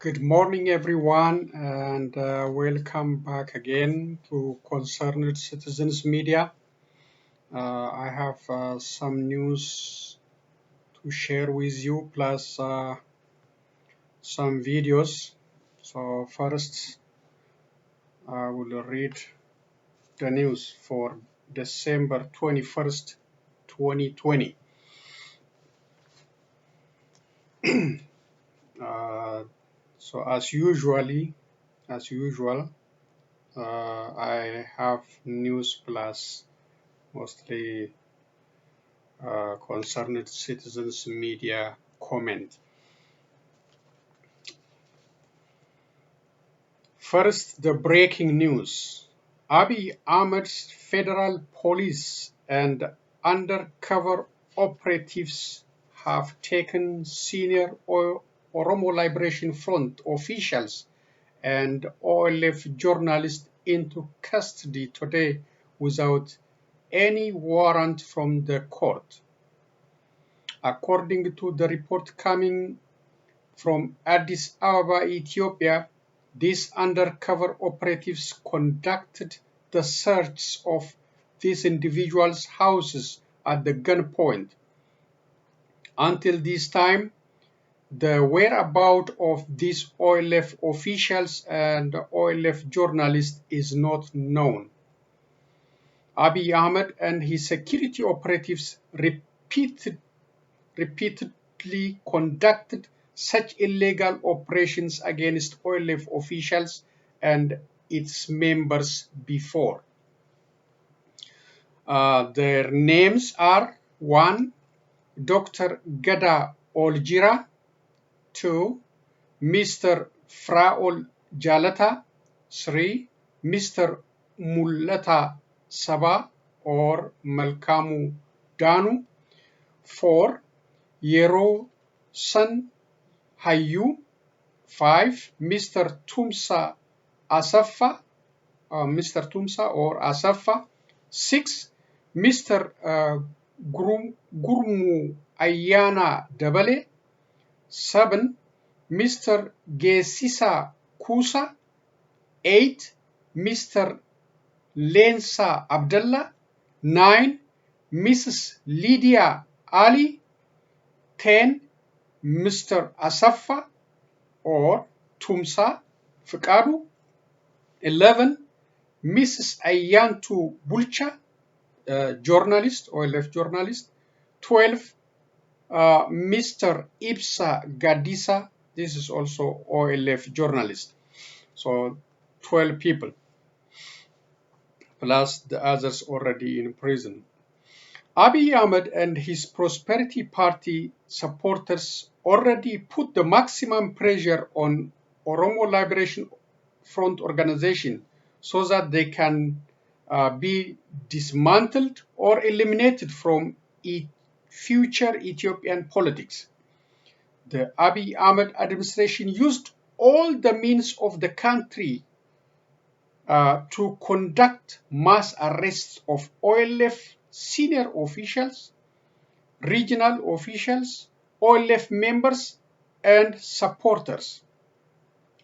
Good morning, everyone, and welcome back again to Concerned Citizens Media. I have some news to share with you, plus some videos. So first, I will read the news for December 21st, 2020. So as usual, I have news plus mostly Concerned Citizens Media comment. First, the breaking news. Abiy Ahmed's federal police and undercover operatives have taken senior Oromo Liberation Front officials and OLF journalists into custody today without any warrant from the court. According to the report coming from Addis Ababa, Ethiopia, these undercover operatives conducted the search of these individuals' houses at the gunpoint. Until this time, the whereabouts of these OLF officials and OLF journalists is not known. Abiy Ahmed and his security operatives repeatedly conducted such illegal operations against OLF officials and its members before. Their names are 1. Dr. Gada Oljira, 2. Mr. Fraol Jalata, 3. Mr. Mulata Saba or Malkamu Danu, 4. Yero San Hayu, 5. Mr. Tumsa Asafa, Mr. Tumsa or Asafa, 6. Mr. Gurmu Ayana Dabale, 7. Mr. Gesisa Kusa, 8. Mr. Lensa Abdullah, 9. Mrs. Lydia Ali, 10. Mr. Asafa or Tumsa Fikadu, 11. Mrs. Ayantu Bulcha, journalist, OLF journalist, 12. Mr. Ibsa Gadisa, this is also OLF journalist. So 12 people, plus the others already in prison. Abiy Ahmed and his Prosperity Party supporters already put the maximum pressure on Oromo Liberation Front organization so that they can be dismantled or eliminated from future Ethiopian politics. The Abiy Ahmed administration used all the means of the country to conduct mass arrests of OLF senior officials, regional officials, OLF members, and supporters.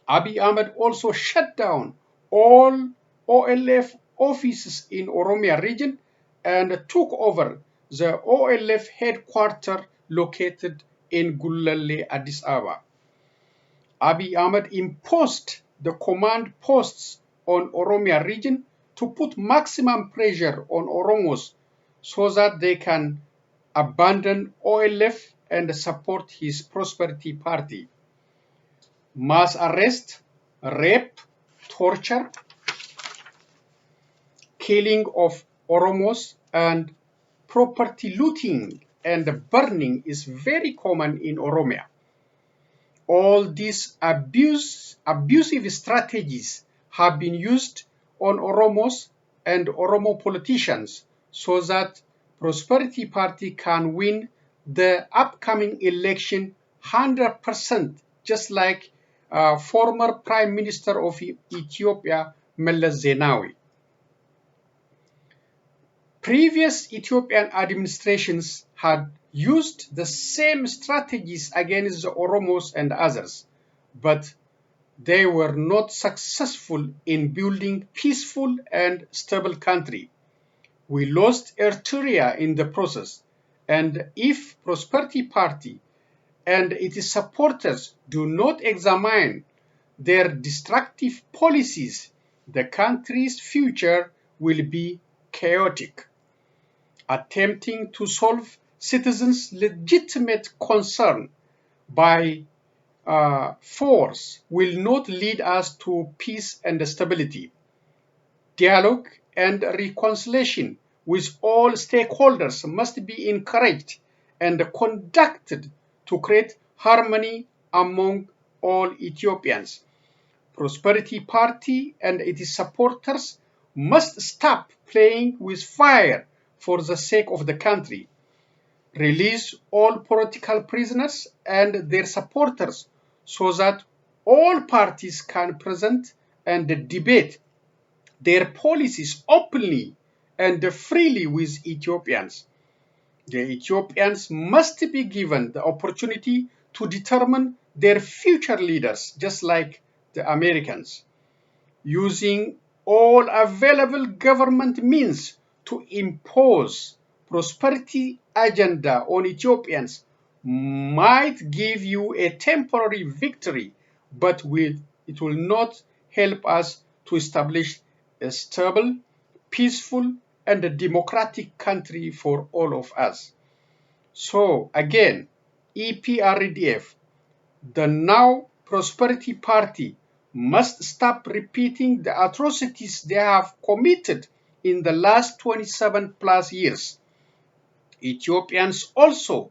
Abiy Ahmed also shut down all OLF offices in Oromia region and took over the OLF headquarters located in Gulalle, Addis Ababa. Abiy Ahmed imposed the command posts on Oromia region to put maximum pressure on Oromos so that they can abandon OLF and support his Prosperity Party. Mass arrest, rape, torture, killing of Oromos, and property looting and burning is very common in Oromia. All these abusive strategies have been used on Oromos and Oromo politicians so that Prosperity Party can win the upcoming election 100%, just like former Prime Minister of Ethiopia, Meles Zenawi. Previous Ethiopian administrations had used the same strategies against the Oromos and others, but they were not successful in building peaceful and stable country. We lost Eritrea in the process, and if Prosperity Party and its supporters do not examine their destructive policies, the country's future will be chaotic. Attempting to solve citizens' legitimate concern by force will not lead us to peace and stability. Dialogue and reconciliation with all stakeholders must be encouraged and conducted to create harmony among all Ethiopians. Prosperity Party and its supporters must stop playing with fire for the sake of the country. Release all political prisoners and their supporters so that all parties can present and debate their policies openly and freely with Ethiopians. The Ethiopians must be given the opportunity to determine their future leaders, just like the Americans, using all available government means to impose prosperity agenda on Ethiopians might give you a temporary victory, but it will not help us to establish a stable, peaceful, and a democratic country for all of us. So again, EPRDF, the now Prosperity Party, must stop repeating the atrocities they have committed in the last 27 plus years. Ethiopians also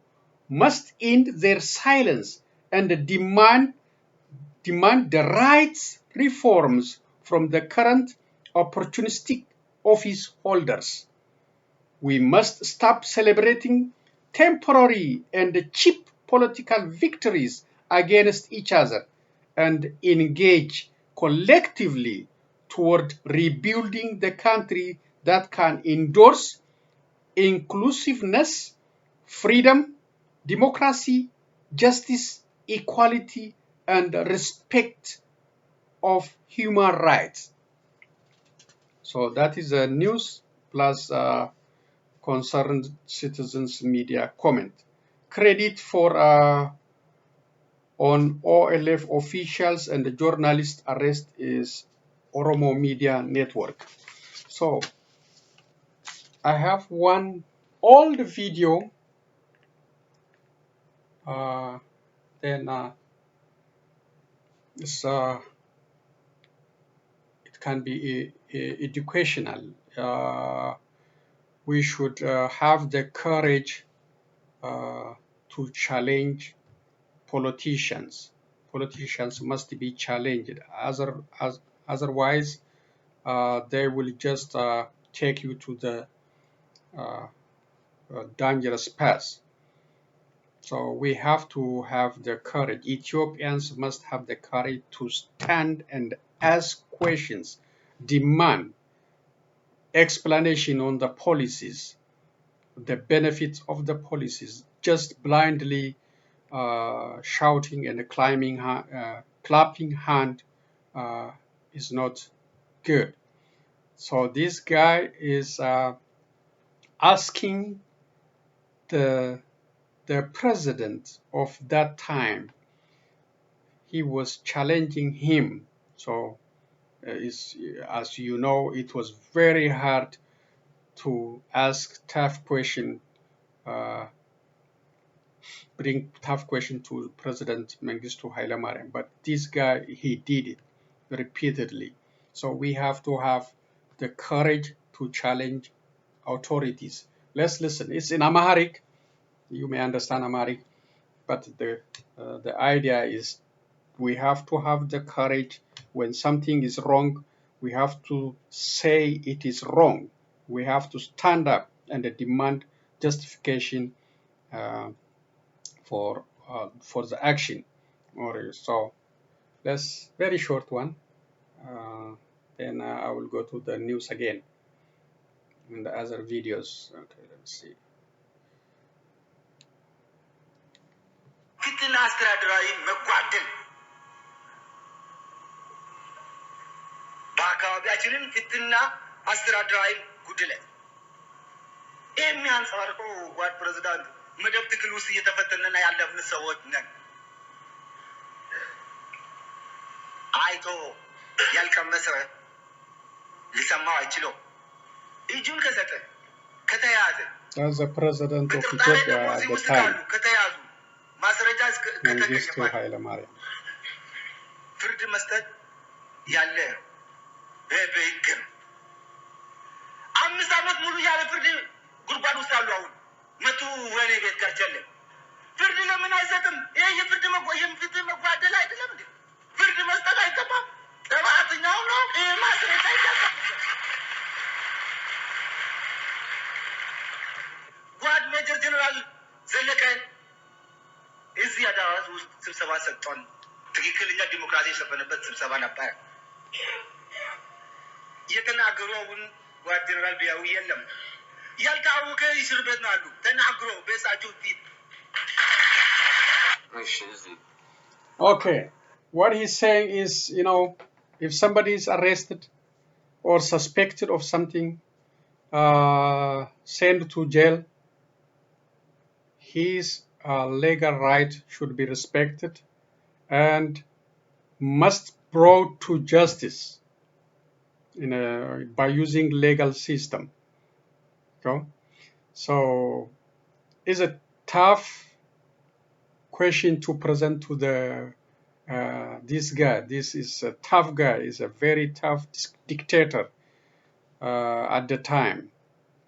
must end their silence and demand the rights reforms from the current opportunistic office holders. We must stop celebrating temporary and cheap political victories against each other and engage collectively toward rebuilding the country that can endorse inclusiveness, freedom, democracy, justice, equality, and respect of human rights. So that is a news plus concerned citizens media comment. Credit for on OLF officials and the journalist arrest is Oromo Media Network. So I have one old video, then it can be educational. We should have the courage to challenge politicians. Politicians must be challenged. Otherwise, they will just take you to the dangerous path. So we have to have the courage. Ethiopians must have the courage to stand and ask questions, demand explanation on the policies, the benefits of the policies. Just blindly shouting and clapping hand is not good. So this guy is asking the president of that time. He was challenging him. So as you know, it was very hard to ask tough question, bring tough question to President Mengistu Haile-Mariam. But this guy, he did it repeatedly. So we have to have the courage to challenge authorities. Let's listen. It's in Amharic. You may understand Amharic, but the idea is we have to have the courage when something is wrong. We have to say it is wrong. We have to stand up and demand justification for the action. So that's very short one. Then I will go to the news again in the other videos. Okay, let's see. በአካባቢያችንን ፍትና አስተዳደራዊ ጉድለት የሚያንጸባርቀው ጓድ ፕሬዝዳንት መደብ ትግል ውስጥ እየተፈተነና ያለፍን ሰዎች ነን። አይቶ ያልቀመሰ ሊሰማው አይችለው። እጁን ከሰጠ ከተያዘ as the president of Ethiopia at the time, ከተያዙ ማስረጃ ከተገኘባቸው ኃይለማርያም ፍርድ መስጠት ያለ በህግ ነው። 5 ዓመት ሙሉ ያለ ፍርድ ጉርጓድ ውስጥ አሉ። አሁን መቱ ወኔ ቤት ካቸለ ፍርድ ለምን አይሰጥም? ይሄ የፍርድ መጓደል አይደለም እንዴ? ፍርድ መስጠት አይገባም? ጥፋተኛው ነው። ይሄ ማስረጃ ይያዛል። ጓድ ሜጀር ጀነራል ዘለቀ እዚህ አዳራሽ ውስጥ ስብሰባ ሰጥቷል። ትክክለኛ ዲሞክራሲ የሰፈነበት ስብሰባ ነበር። የተናገሩውን ጓድ ጀነራል ቢያዊ የለም ያልታወቀ እስር ቤት ነው አሉ። ተናግሮ በሳቸው ፊት Okay, what he's saying is, you know, if somebody is arrested or suspected of something, sent to jail, his legal right should be respected and must brought to justice by using legal system. Okay? So it's a tough question to present to this guy. This is a tough guy. He's a very tough dictator at the time,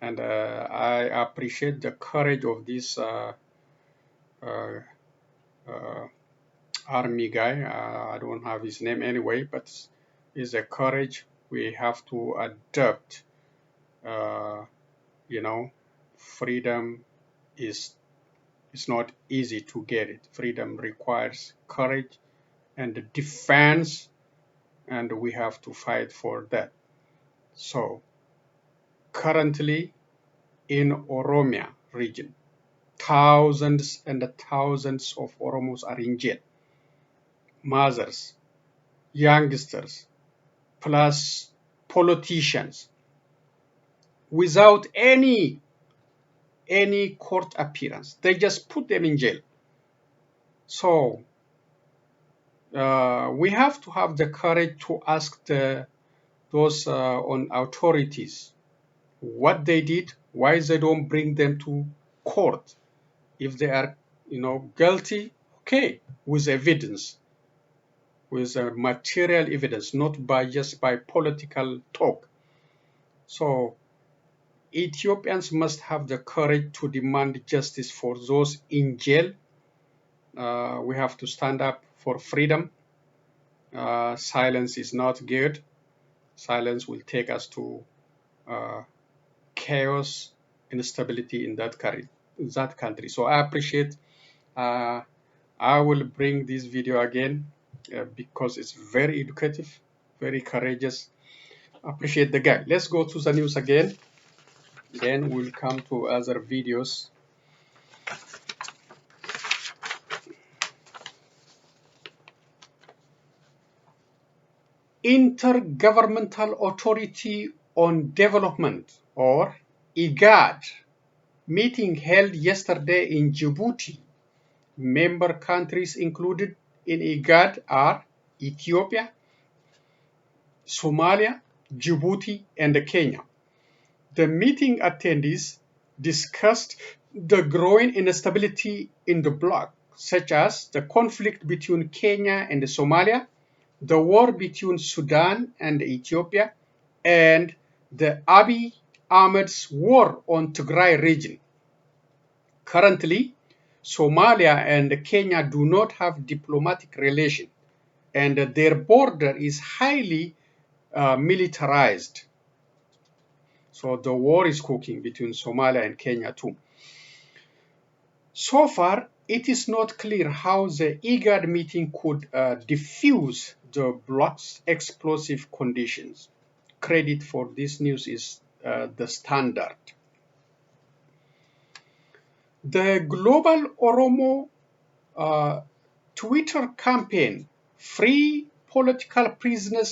and I appreciate the courage of this army guy. I don't have his name anyway, but it's a courage we have to adopt. You know, freedom is not easy to get it. Freedom requires courage and defense, and we have to fight for that. So currently in Oromia region, thousands and thousands of Oromos are in jail. Mothers, youngsters, plus politicians, without any court appearance. They just put them in jail. So we have to have the courage to ask those on authorities what they did, why they don't bring them to court. If they are, you know, guilty, okay, with evidence, with material evidence, not just by political talk. So Ethiopians must have the courage to demand justice for those in jail. We have to stand up for freedom. Silence is not good. Silence will take us to chaos, instability in that country. So I appreciate. I will bring this video again because it's very educative, very courageous. Appreciate the guy. Let's go to the news again. Then we'll come to other videos. Intergovernmental Authority on Development, or IGAD, meeting held yesterday in Djibouti. Member countries included in IGAD are Ethiopia, Somalia, Djibouti, and Kenya. The meeting attendees discussed the growing instability in the bloc, such as the conflict between Kenya and Somalia, the war between Sudan and Ethiopia, and the Abiy Ahmed's war on Tigray region. Currently, Somalia and Kenya do not have diplomatic relations, and their border is highly militarized. So the war is cooking between Somalia and Kenya too. So far, it is not clear how the IGAD meeting could diffuse the bloc's explosive conditions. Credit for this news is the Standard. The global Oromo Twitter campaign, Free political prisoners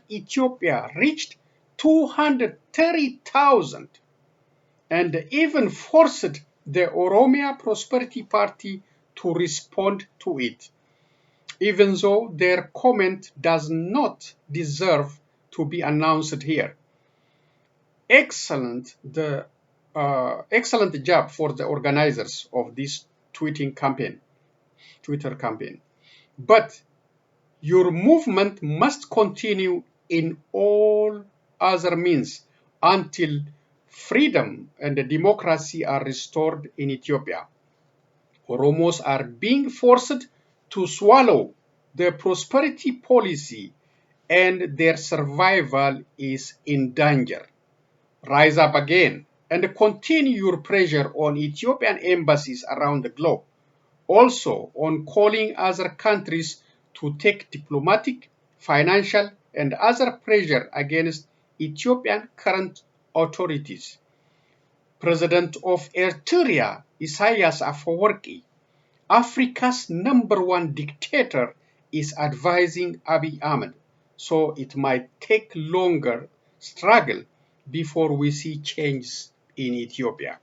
#Ethiopia reached 230,000 and even forced the Oromia Prosperity Party to respond to it, even though their comment does not deserve to be announced here. Excellent job for the organizers of this Twitter campaign. But your movement must continue in all other means until freedom and democracy are restored in Ethiopia. Oromos are being forced to swallow the prosperity policy and their survival is in danger. Rise up again and continue your pressure on Ethiopian embassies around the globe. Also on calling other countries to take diplomatic, financial, and other pressure against Ethiopian current authorities. President of Eritrea, Isaias Afwerki, Africa's #1 dictator, is advising Abiy Ahmed, so it might take longer struggle before we see changes in Ethiopia.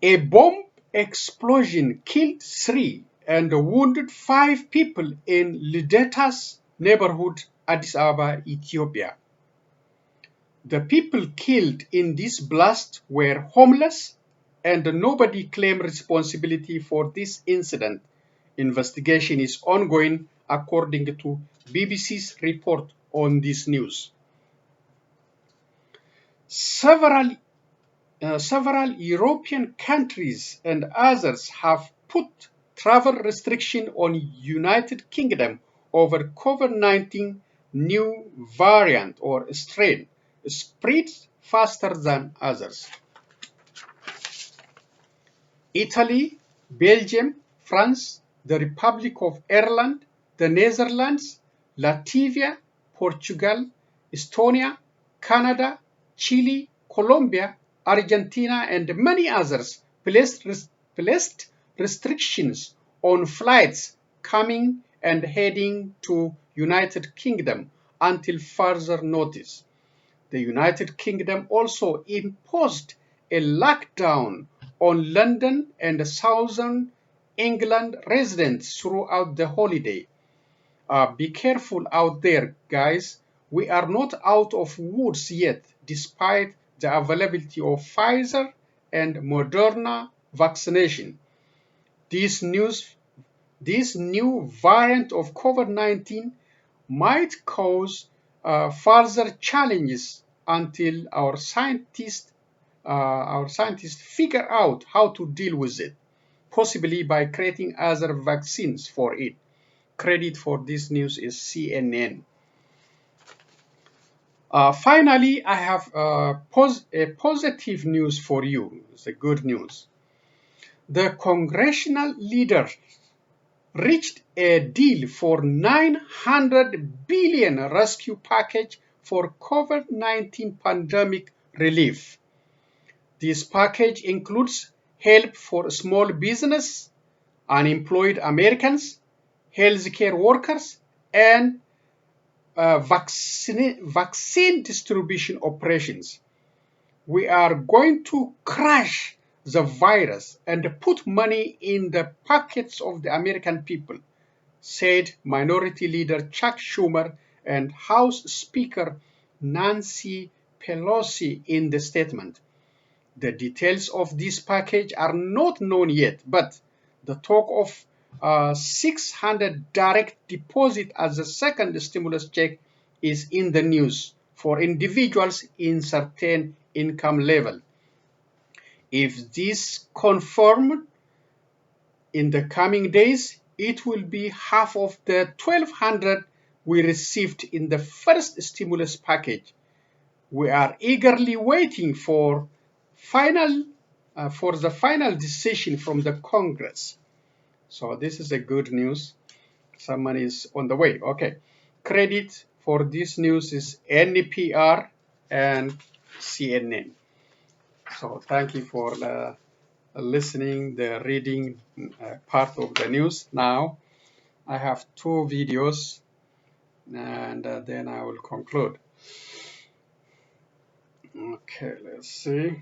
A bomb explosion killed 3 and wounded 5 people in Lideta's neighborhood, Addis Ababa, Ethiopia. The people killed in this blast were homeless and nobody claimed responsibility for this incident. Investigation is ongoing according to BBC's report on this news. Several European countries and others have put travel restriction on United Kingdom over COVID-19 new variant or strain spreads faster than others. Italy, Belgium, France, the Republic of Ireland, the Netherlands, Latvia, Portugal, Estonia, Canada, Chile, Colombia, Argentina, and many others placed restrictions on flights coming and heading to United Kingdom until further notice. The United Kingdom also imposed a lockdown on London and southern England residents throughout the holiday. Be careful out there, guys. We are not out of woods yet, despite the availability of Pfizer and Moderna vaccination. This new variant of COVID-19 might cause further challenges until our scientists figure out how to deal with it, possibly by creating other vaccines for it. Credit for this news is CNN. Finally, I have a positive news for you. It's a good news. The congressional leader reached a deal for $900 billion rescue package for COVID-19 pandemic relief. This package includes help for small business, unemployed Americans, healthcare workers, and vaccine distribution operations. We are going to crush the virus and put money in the pockets of the American people, said Minority Leader Chuck Schumer and House Speaker Nancy Pelosi in the statement. The details of this package are not known yet, but the talk of $600 direct deposit as a second stimulus check is in the news for individuals in certain income level. If this confirmed in the coming days, it will be half of the $1,200 we received in the first stimulus package. We are eagerly waiting for the final decision from the Congress. So this is a good news. Someone is on the way. Okay. Credit for this news is NPR and CNN. So thank you for listening, the reading part of the news. Now I have 2 videos, and then I will conclude. Okay, let's see.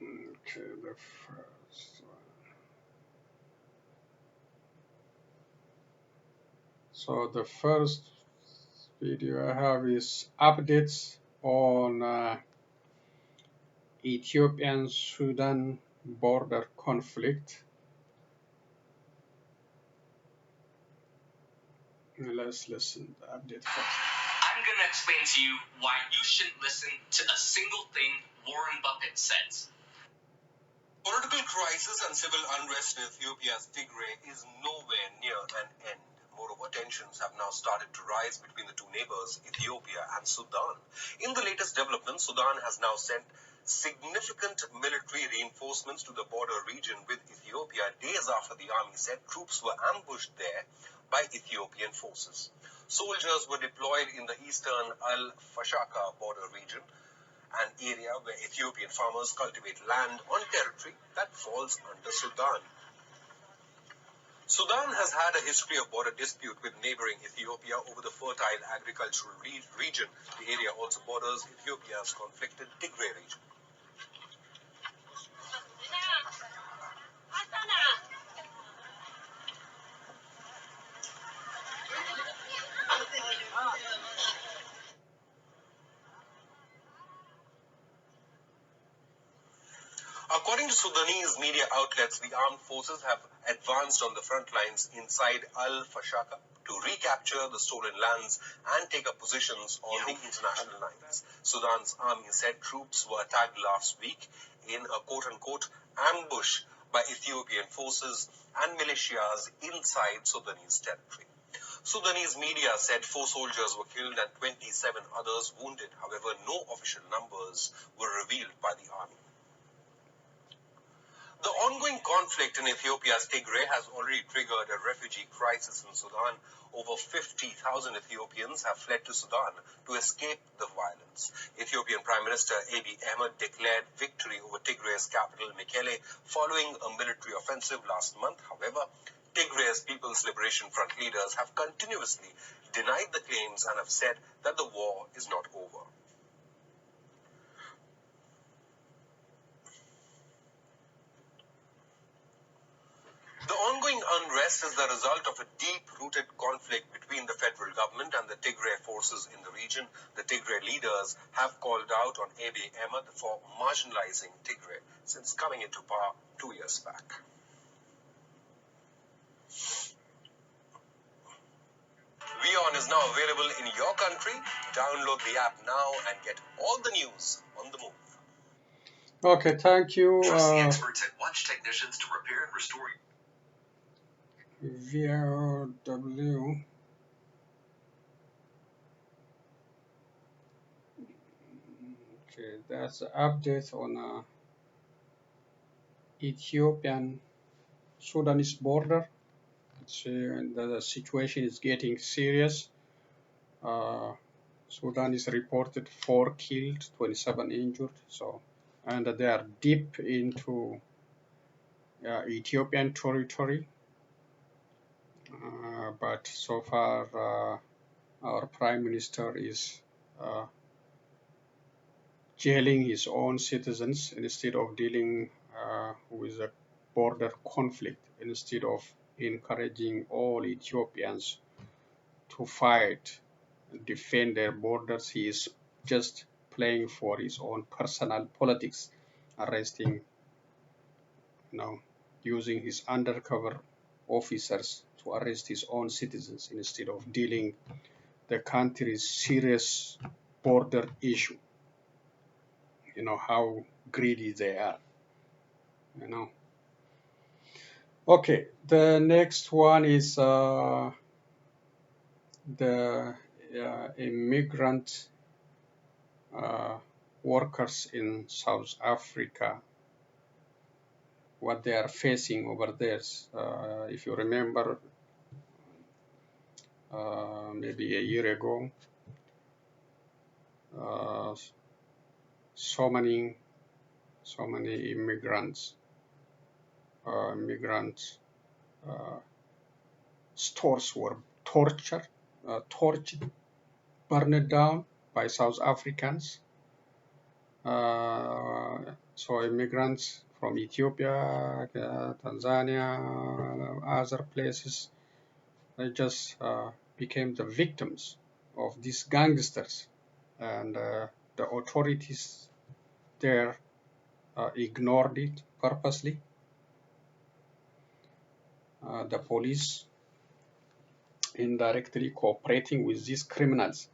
Okay, the first one. So the first video I have is updates on Ethiopian Sudan border conflict. Let's listen to the update first. I'm going to explain to you why you shouldn't listen to a single thing Warren Buffett says. Political crisis and civil unrest in Ethiopia's Tigray is nowhere near an end. Moreover, tensions have now started to rise between the two neighbors, Ethiopia and Sudan. In the latest development, Sudan has now sent significant military reinforcements to the border region with Ethiopia days after the army said troops were ambushed there by Ethiopian forces. Soldiers were deployed in the eastern Al-Fashaka border region, an area where Ethiopian farmers cultivate land on territory that falls under Sudan. Sudan has had a history of border dispute with neighboring Ethiopia over the fertile agricultural region. The area also borders Ethiopia's conflicted Tigray region. According to Sudanese media outlets, the armed forces have advanced on the front lines inside Al-Fashaka to recapture the stolen lands and take up positions on the international lines. Sudan's army said troops were attacked last week in a quote-unquote ambush by Ethiopian forces and militias inside Sudanese territory. Sudanese media said 4 soldiers were killed and 27 others wounded. However, no official numbers were revealed by the army. The ongoing conflict in Ethiopia's Tigray has already triggered a refugee crisis in Sudan. Over 50,000 Ethiopians have fled to Sudan to escape the violence. Ethiopian Prime Minister Abiy Ahmed declared victory over Tigray's capital Mekelle following a military offensive last month. However, Tigray's People's Liberation Front leaders have continuously denied the claims and have said that the war is not over. The ongoing unrest is the result of a deep-rooted conflict between the federal government and the Tigray forces in the region. The Tigray leaders have called out on Abiy Ahmed for marginalizing Tigray since coming into power 2 years back. WION is now available in your country. Download the app now and get all the news on the move. Okay, thank you. Trust the experts at Watch Technicians to repair and restore. VOW. Okay, that's an update on Ethiopian Sudanese border. The situation is getting serious. Sudan is reported 4 killed, 27 injured. So, and they are deep into Ethiopian territory. But so far, our Prime Minister is jailing his own citizens instead of dealing with a border conflict, instead of encouraging all Ethiopians to fight, defend their borders. He is just playing for his own personal politics, arresting, using his undercover officers to arrest his own citizens instead of dealing the country's serious border issue. You know how greedy they are. Okay, the next one is the immigrant workers in South Africa, what they are facing over there. If you remember, maybe a year ago, so many immigrants migrant stores were tortured, burned down by South Africans. So immigrants from Ethiopia, Tanzania, other places, they just became the victims of these gangsters, and the authorities there ignored it purposely. The police indirectly cooperating with these criminals.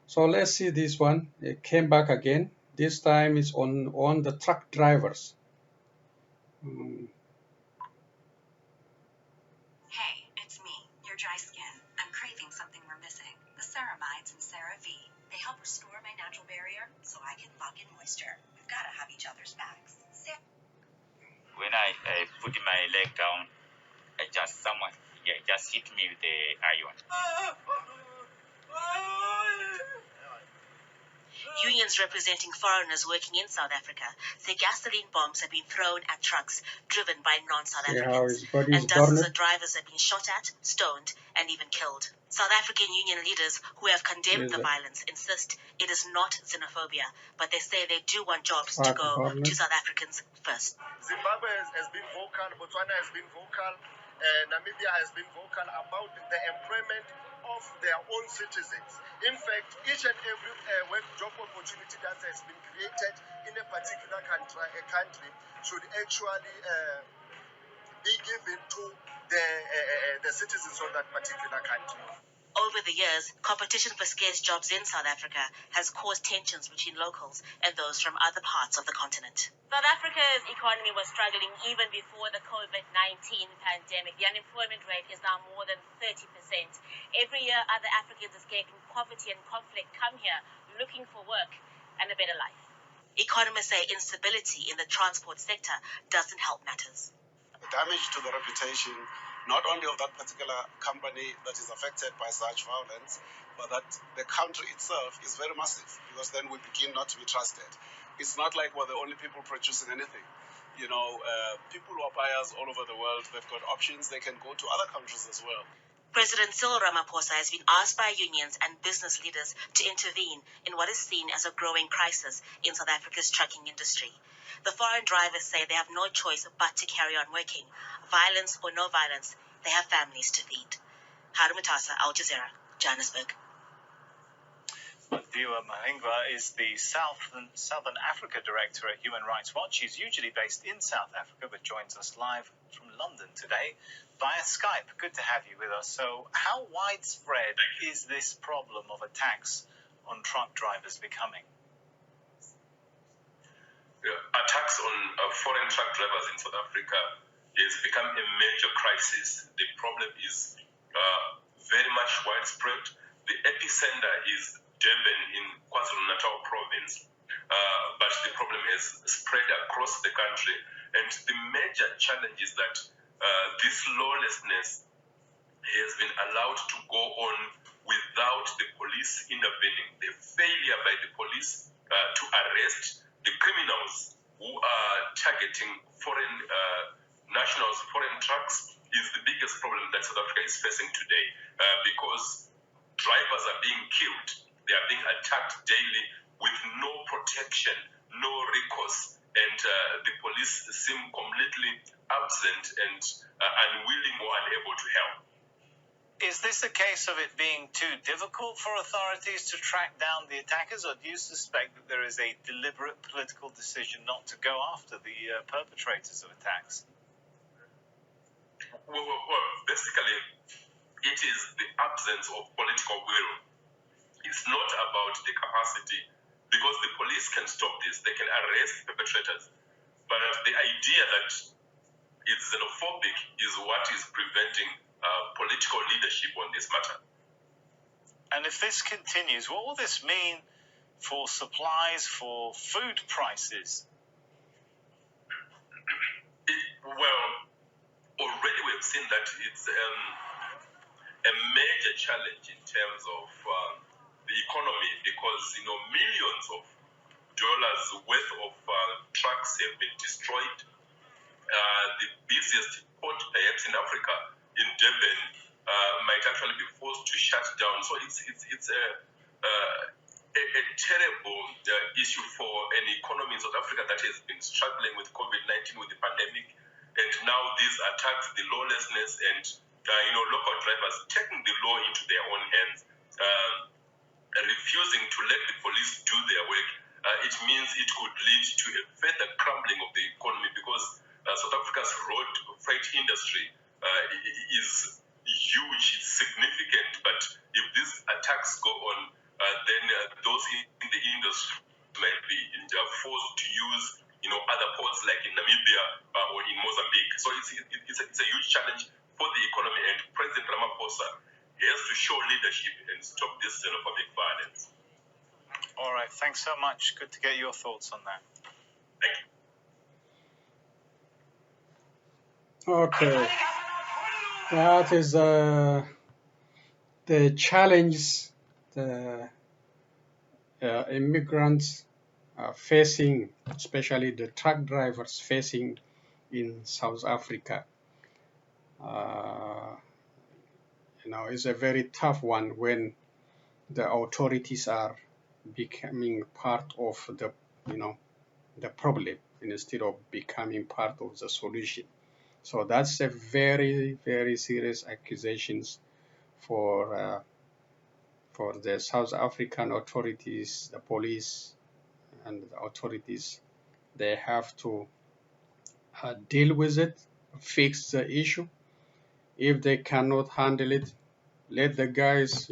So let's see this one. It came back again. This time it's on the truck drivers. Hey, it's me, your dry skin. I'm craving something we're missing. The ceramides in CeraVe. They help restore my natural barrier so I can lock in moisture. We've got to have each other's backs. When I put my leg down, someone just hit me with the iron. Unions representing foreigners working in South Africa say gasoline bombs have been thrown at trucks driven by non-South Africans, and dozens of drivers have been shot at, stoned, and even killed. South African union leaders who have condemned the violence insist it is not xenophobia, but they say they do want jobs to go to South Africans first. Zimbabwe has been vocal, Botswana has been vocal, Namibia has been vocal about the employment of their own citizens. In fact, each and every job opportunity that has been created in a particular country should actually be given to the citizens of that particular country. Over the years, competition for scarce jobs in South Africa has caused tensions between locals and those from other parts of the continent. South Africa's economy was struggling even before the COVID-19 pandemic. The unemployment rate is now more than 30%. Every year, other Africans escaping poverty and conflict come here looking for work and a better life. Economists say instability in the transport sector doesn't help matters. The damage to the reputation not only of that particular company that is affected by such violence, but that the country itself is very massive, because then we begin not to be trusted. It's not like we're the only people producing anything. You know, people who are buyers all over the world, they've got options, they can go to other countries as well. President Cyril Ramaphosa has been asked by unions and business leaders to intervene in what is seen as a growing crisis in South Africa's trucking industry. The foreign drivers say they have no choice but to carry on working. Violence or no violence, they have families to feed. Haru Matasa, Al Jazeera, Johannesburg. Diwa Mahingwa is the Southern Africa Director at Human Rights Watch. She's usually based in South Africa, but joins us live from London today via Skype. Good to have you with us. So how widespread is this problem of attacks on truck drivers becoming? Attacks on foreign truck drivers in South Africa has become a major crisis. The problem is very much widespread. The epicenter is Durban in KwaZulu-Natal province, but the problem has spread across the country. And the major challenge is that this lawlessness has been allowed to go on without the police intervening. The failure by the police to arrest the criminals who are targeting foreign nationals, foreign trucks, is the biggest problem that South Africa is facing today, because drivers are being killed, they are being attacked daily with no protection, no recourse, and the police seem completely absent and unwilling or unable to help. Is this a case of it being too difficult for authorities to track down the attackers, or do you suspect that there is a deliberate political decision not to go after the perpetrators of attacks? Well, basically, it is the absence of political will. It's not about the capacity, because the police can stop this, they can arrest perpetrators. But the idea that it's xenophobic is what is preventing political leadership on this matter. And if this continues, what will this mean for supplies, for food prices? Well, already we've seen that it's a major challenge in terms of the economy, because millions of dollars worth of trucks have been destroyed. the busiest port perhaps in Africa, in Durban, might actually be forced to shut down. So it's a terrible issue for an economy in South Africa that has been struggling with COVID-19, with the pandemic, and now these attacks, the lawlessness, and local drivers taking the law into their own hands, refusing to let the police do their work. It means it could lead to a further crumbling of the economy, because South Africa's road freight industry is huge, it's significant, but if these attacks go on, then those in the industry might be forced to use other ports like in Namibia or in Mozambique. So it's a huge challenge for the economy, and President Ramaphosa has to show leadership and stop this xenophobic violence. All right, thanks so much. Good to get your thoughts on that. Thank you. Okay, that is the challenge the immigrants are facing, especially the truck drivers facing in South Africa. It's a very tough one when the authorities are becoming part of the problem instead of becoming part of the solution. So that's a very, very serious accusations for the South African authorities, the police, and the authorities. They have to deal with it, fix the issue. If they cannot handle it, let the guys,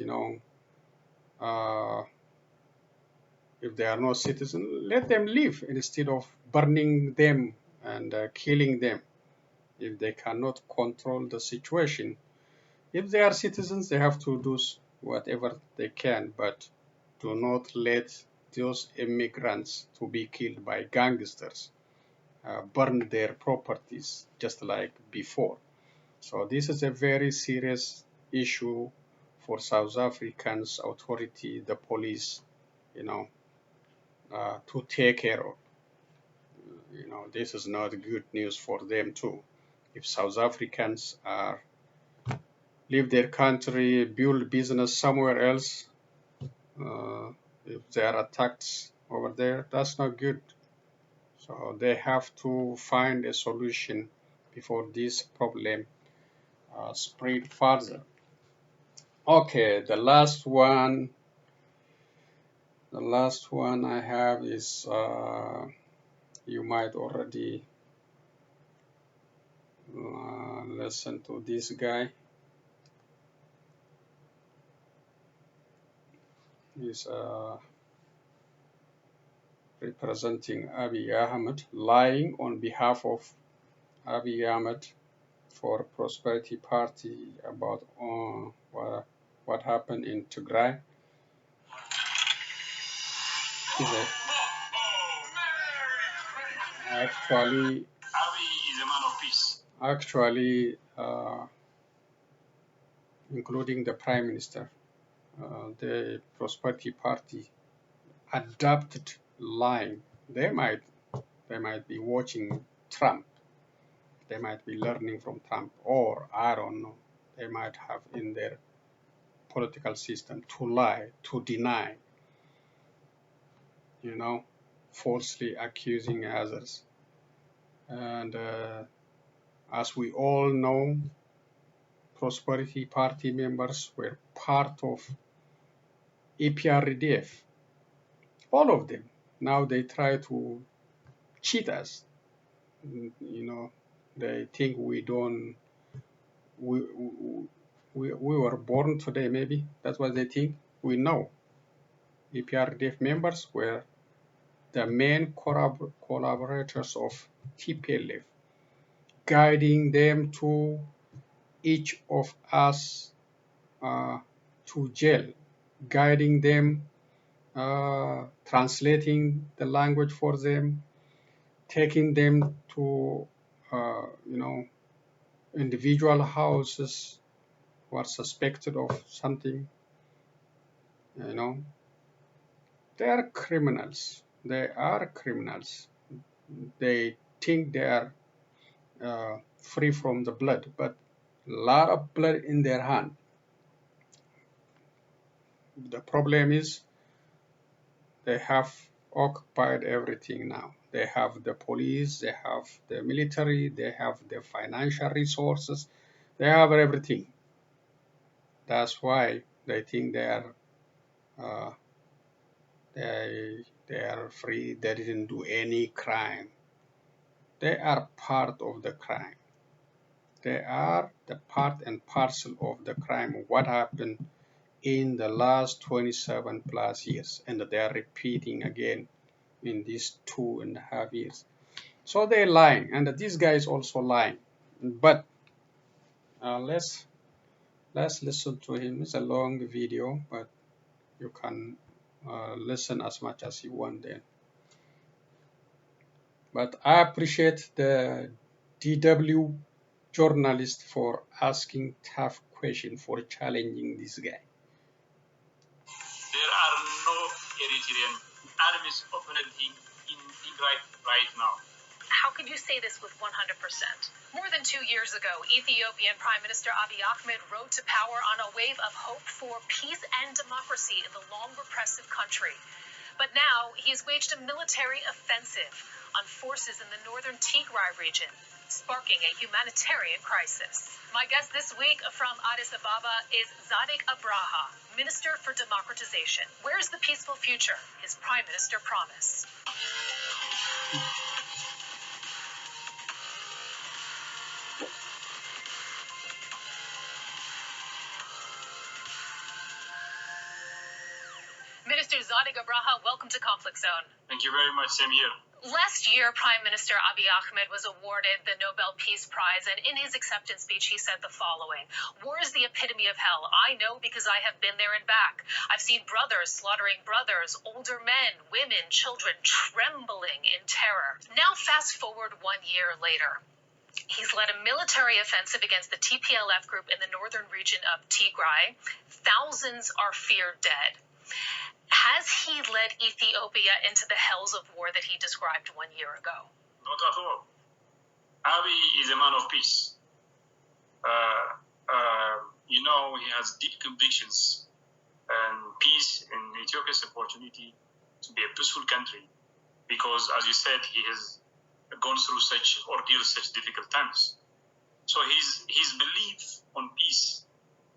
if they are not citizens, let them leave instead of burning them and killing them. If they cannot control the situation, if they are citizens, they have to do whatever they can, but do not let those immigrants to be killed by gangsters, burn their properties just like before. So this is a very serious issue for South Africans authority, the police, to take care of. This is not good news for them too. If South Africans are leave their country, build business somewhere else, if they are attacked over there, that's not good. So they have to find a solution before this problem spread further. Okay, the last one I have is you might already listen to this guy. He's representing Abiy Ahmed, lying on behalf of Abiy Ahmed for Prosperity Party about what happened in Tigray. Actually, Abiy is a man of peace. Actually, including the Prime Minister, the Prosperity Party adopted lying. They might be watching Trump. They might be learning from Trump, or I don't know. They might have in their political system to lie, to deny, falsely accusing others. And as we all know, Prosperity Party members were part of EPRDF. All of them. Now they try to cheat us. They think we don't. We were born today. Maybe that's what they think. We know. EPRDF members were the main collaborators of TPLF, guiding them to each of us to jail, guiding them, translating the language for them, taking them to, individual houses who are suspected of something. They are criminals. They are criminals. They think they are free from the blood, but a lot of blood in their hand. The problem is they have occupied everything now. They have the police, they have the military, they have the financial resources, they have everything. That's why they think uh, they are free. They didn't do any crime. They are part of the crime. They are the part and parcel of the crime. What happened in the last 27 plus years, and they are repeating again in these 2.5 years. So they're lying, and this guy is also lying. But let's listen to him. It's a long video, but you can listen as much as you want then. But I appreciate the DW journalist for asking tough questions, for challenging this guy. There are no Eritrean armies operating in Tigray right now. How could you say this with 100%? More than 2 years ago, Ethiopian Prime Minister Abiy Ahmed rode to power on a wave of hope for peace and democracy in the long repressive country. But now he has waged a military offensive on forces in the northern Tigray region, sparking a humanitarian crisis. My guest this week from Addis Ababa is Sadik Abraha, Minister for Democratization. Where's the peaceful future his Prime Minister promised? Minister Sadik Abraha, welcome to Conflict Zone. Thank you very much, same here. Last year, Prime Minister Abiy Ahmed was awarded the Nobel Peace Prize, and in his acceptance speech, he said the following: "War is the epitome of hell. I know because I have been there and back. I've seen brothers slaughtering brothers, older men, women, children trembling in terror." Now, fast forward 1 year later. He's led a military offensive against the TPLF group in the northern region of Tigray. Thousands are feared dead. Has he led Ethiopia into the hells of war that he described 1 year ago? Not at all. Abiy is a man of peace. He has deep convictions, and peace in Ethiopia is an opportunity to be a peaceful country because, as you said, he has gone through such ordeals, such difficult times. So his belief on peace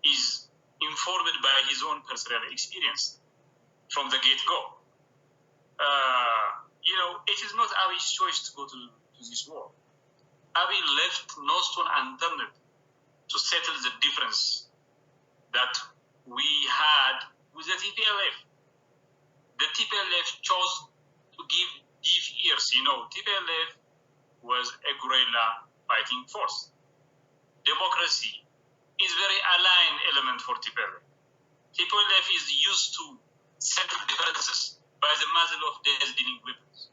is informed by his own personal experience from the get-go. It is not Abiy's choice to go to this war. Abiy left no stone unturned to settle the difference that we had with the TPLF. The TPLF chose to give deaf ears. TPLF was a guerrilla fighting force. Democracy is very aligned element for TPLF. TPLF is used to settle differences by the muzzle of death-dealing weapons.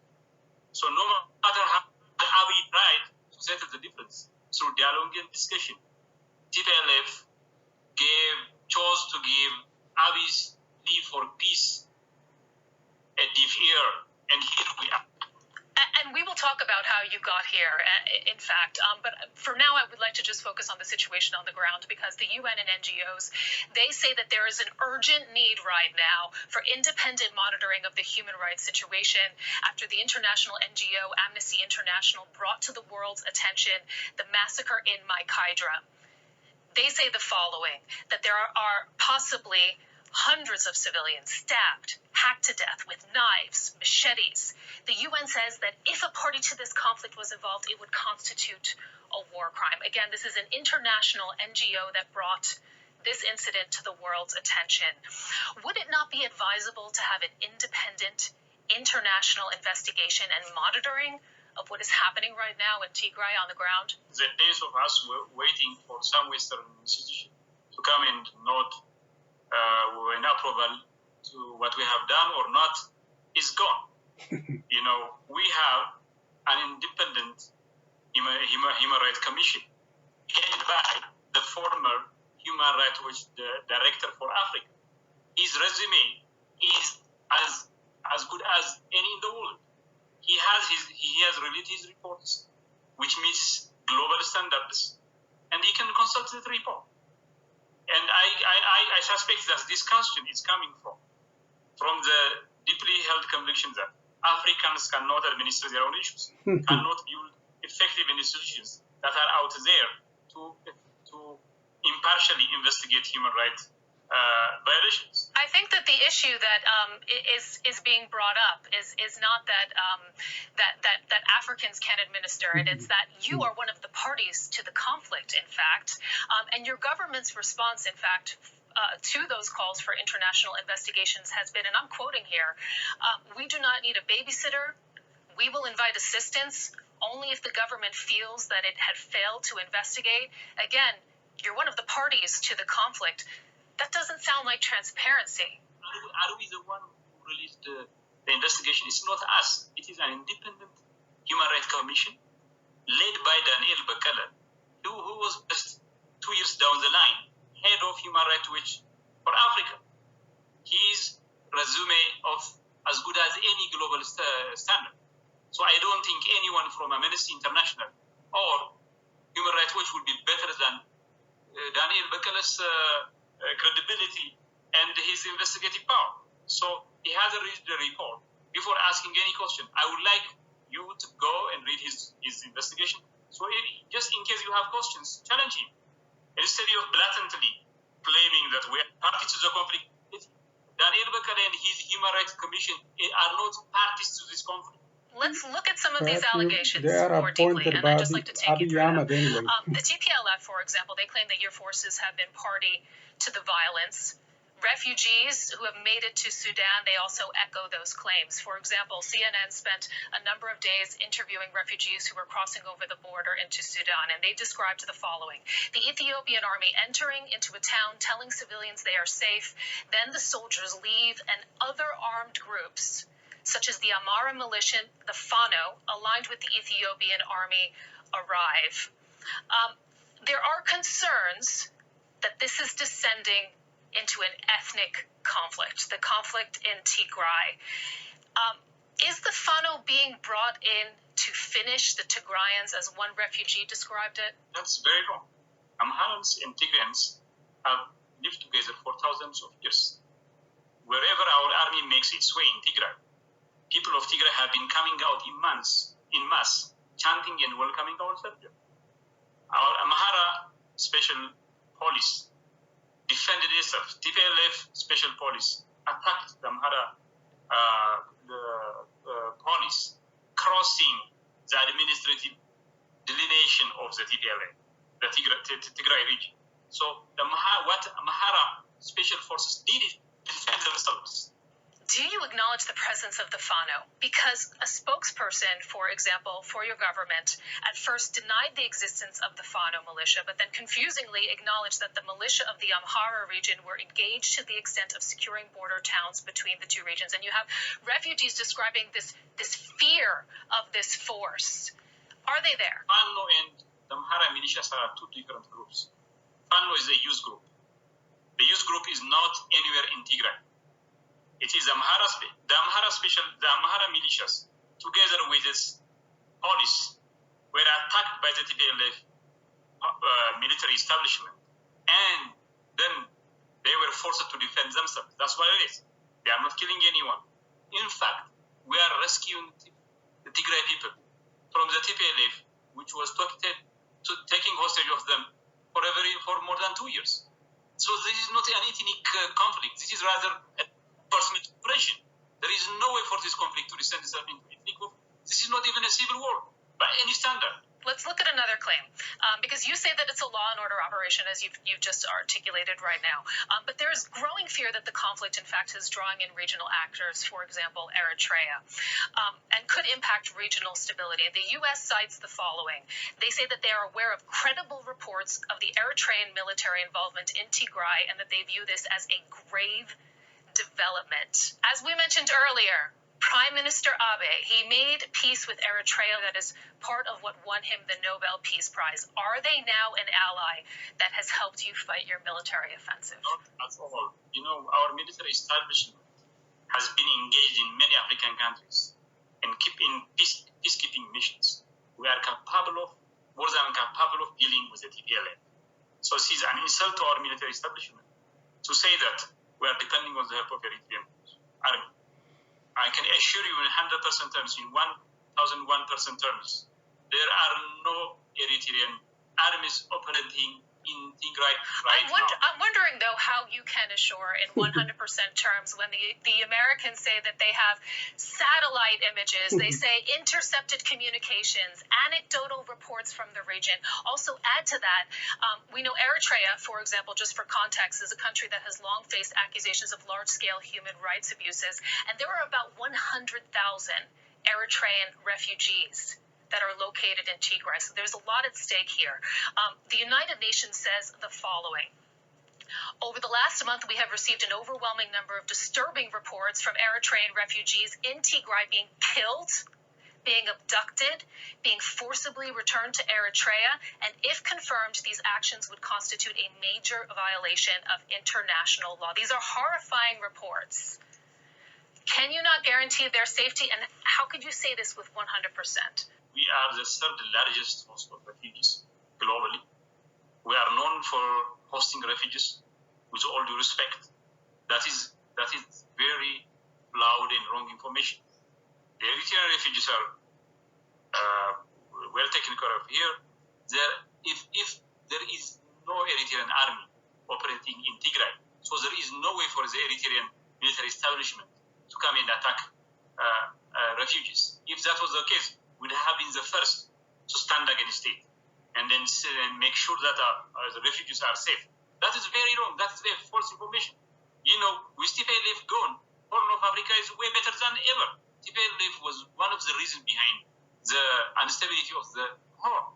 So no matter how Abiy tried to settle the difference through dialogue and discussion, TPLF chose to give Abiy's plea for peace a deaf ear, and here we are. And we will talk about how you got here, in fact. But for now, I would like to just focus on the situation on the ground, because the UN and NGOs, they say that there is an urgent need right now for independent monitoring of the human rights situation after the international NGO Amnesty International brought to the world's attention the massacre in Maikaidra. They say the following, that there are possibly hundreds of civilians stabbed, hacked to death with knives, machetes. The UN says that if a party to this conflict was involved, it would constitute a war crime. Again, this is an international NGO that brought this incident to the world's attention. Would it not be advisable to have an independent international investigation and monitoring of what is happening right now in Tigray on the ground? The days of us waiting for some Western institution to come and note an approval to what we have done or not is gone. We have an independent human rights commission headed by the former Human Rights Watch Director for Africa. His resume is as good as any in the world. He has released his reports, which meets global standards, and he can consult the report. And I suspect that this question is coming from the deeply held conviction that Africans cannot administer their own issues, cannot build effective institutions that are out there to impartially investigate human rights violations. I think that the issue that is being brought up is not that that Africans can't administer it. It's that you are one of the parties to the conflict, in fact, and your government's response, in fact, to those calls for international investigations has been, and I'm quoting here, we do not need a babysitter. We will invite assistance only if the government feels that it had failed to investigate. Again, you're one of the parties to the conflict. That doesn't sound like transparency. Are we the one who released the investigation? It's not us. It is an independent human rights commission led by Daniel Beckham, who was just 2 years down the line head of Human Rights Watch for Africa. His resume of as good as any global standard. So I don't think anyone from Amnesty International or Human Rights Watch would be better than Daniel Bekel's credibility and his investigative power. So he hasn't read the report before asking any question. I would like you to go and read his investigation. So just in case you have questions, challenge him. Instead of blatantly claiming that we are parties to the conflict, Daniel Bekel and his Human Rights Commission are not parties to this conflict. Let's look at some of these allegations they are more deeply, appointed and by I'd just like to take you Abiy through Ahmed them. anyway. The TPLF, for example, they claim that your forces have been party to the violence. Refugees who have made it to Sudan, they also echo those claims. For example, CNN spent a number of days interviewing refugees who were crossing over the border into Sudan, and they described the following. The Ethiopian army entering into a town, telling civilians they are safe. Then the soldiers leave, and other armed groups, such as the Amhara militia, the Fano, aligned with the Ethiopian army, arrive. There are concerns that this is descending into an ethnic conflict, the conflict in Tigray. Is the Fano being brought in to finish the Tigrayans, as one refugee described it? That's very wrong. Amharans and Tigrayans have lived together for thousands of years. Wherever our army makes its way in Tigray, people of Tigray have been coming out in mass, chanting and welcoming our soldiers. Our Amhara special police defended itself. TPLF special police attacked the Amhara police, crossing the administrative delineation of the TPLF, the Tigray region. So what Amhara special forces did is defend themselves. Do you acknowledge the presence of the Fano? Because a spokesperson, for example, for your government, at first denied the existence of the Fano militia, but then confusingly acknowledged that the militia of the Amhara region were engaged to the extent of securing border towns between the two regions. And you have refugees describing this fear of this force. Are they there? Fano and the Amhara militias are two different groups. Fano is a youth group. The youth group is not anywhere in Tigray. It is the Amhara militias, together with its police, were attacked by the TPLF military establishment, and then they were forced to defend themselves. That's what it is. They are not killing anyone. In fact, we are rescuing the Tigray people from the TPLF, which was taking hostage of them for more than 2 years. So this is not an ethnic conflict. This is rather a enforcement operation. There is no way for this conflict to descend itself into ethnic conflict. This is not even a civil war by any standard. Let's look at another claim, because you say that it's a law and order operation, as you've just articulated right now. But there is growing fear that the conflict, in fact, is drawing in regional actors, for example, Eritrea, and could impact regional stability. The U.S. cites the following. They say that they are aware of credible reports of the Eritrean military involvement in Tigray, and that they view this as a grave development. As we mentioned earlier, Prime Minister Abiy, he made peace with Eritrea. That is part of what won him the Nobel Peace Prize. Are they now an ally that has helped you fight your military offensive? Not at all. You know, our military establishment has been engaged in many African countries and in peacekeeping missions. We are capable of, more than dealing with the TPLF. So this is an insult to our military establishment to say that we are depending on the help of Eritrean army. I can assure you in 100% terms, in 1001% terms, there are no Eritrean armies operating in Tigray now. I'm wondering, though, how you can assure in 100% terms when the Americans say that they have satellite images, they say intercepted communications, anecdotal reports from the region. Also add to that, we know Eritrea, for example, just for context, is a country that has long faced accusations of large-scale human rights abuses, and there are about 100,000 Eritrean refugees that are located in Tigray. So there's a lot at stake here. The United Nations says the following. Over the last month, we have received an overwhelming number of disturbing reports from Eritrean refugees in Tigray being killed, being abducted, being forcibly returned to Eritrea, and if confirmed, these actions would constitute a major violation of international law. These are horrifying reports. Can you not guarantee their safety, and how could you say this with 100%? We are the third largest host of refugees globally. We are known for hosting refugees with all due respect. That is very loud and wrong information. The Eritrean refugees are well taken care of here. If there is no Eritrean army operating in Tigray, so there is no way for the Eritrean military establishment to come and attack refugees. If that was the case, we'd have been the first to stand against it and then make sure that the refugees are safe. That is very wrong. That is very false information. You know, with TPLF gone, Horn of Africa is way better than ever. TPLF was one of the reasons behind the instability of the Horn.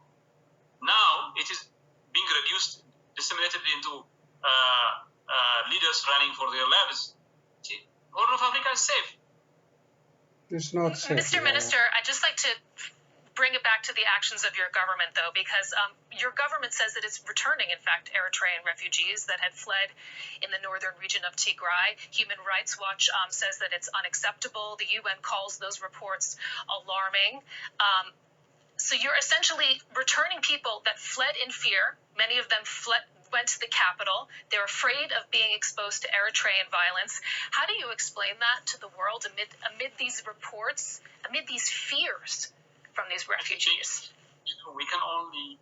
Now it is being reduced, disseminated into leaders running for their lives. Horn of Africa is safe. It's not safe. Mr. Minister, I'd just like to bring it back to the actions of your government, though, because your government says that it's returning, in fact, Eritrean refugees that had fled in the northern region of Tigray. Human Rights Watch says that it's unacceptable. The UN calls those reports alarming. So you're essentially returning people that fled in fear. Many of them went to the capital. They're afraid of being exposed to Eritrean violence. How do you explain that to the world amid these reports, amid these fears from these refugees? You know, we can only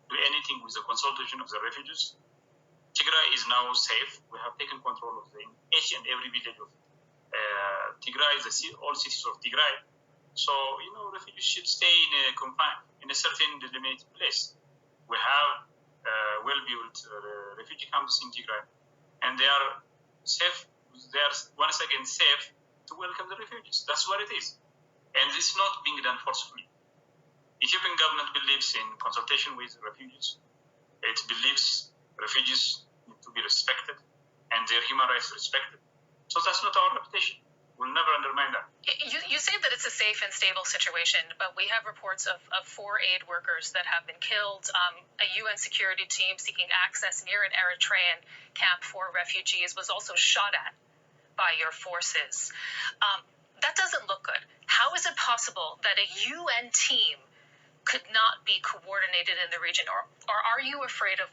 do anything with the consultation of the refugees. Tigray is now safe. We have taken control of each and every village of Tigray, all cities of Tigray. So, you know, refugees should stay in a certain delimited place. We have well-built refugee camps in Tigray, and they are safe. They are once again safe to welcome the refugees. That's what it is, and it's not being done forcefully. Ethiopian government believes in consultation with refugees. It believes refugees need to be respected and their human rights respected. So that's not our reputation. We'll never undermine that. You say that it's a safe and stable situation, but we have reports of 4 aid workers that have been killed. A UN security team seeking access near an Eritrean camp for refugees was also shot at by your forces. That doesn't look good. How is it possible that a UN team could not be coordinated in the region, or are you afraid or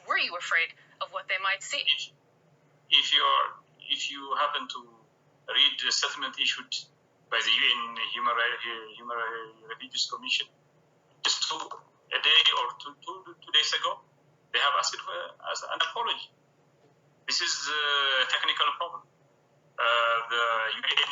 were you afraid of what they might see? If you happen to read the settlement issued by the UN Human Refugees Commission just a day or two days ago, they have asked for an apology. This is a technical problem. The UN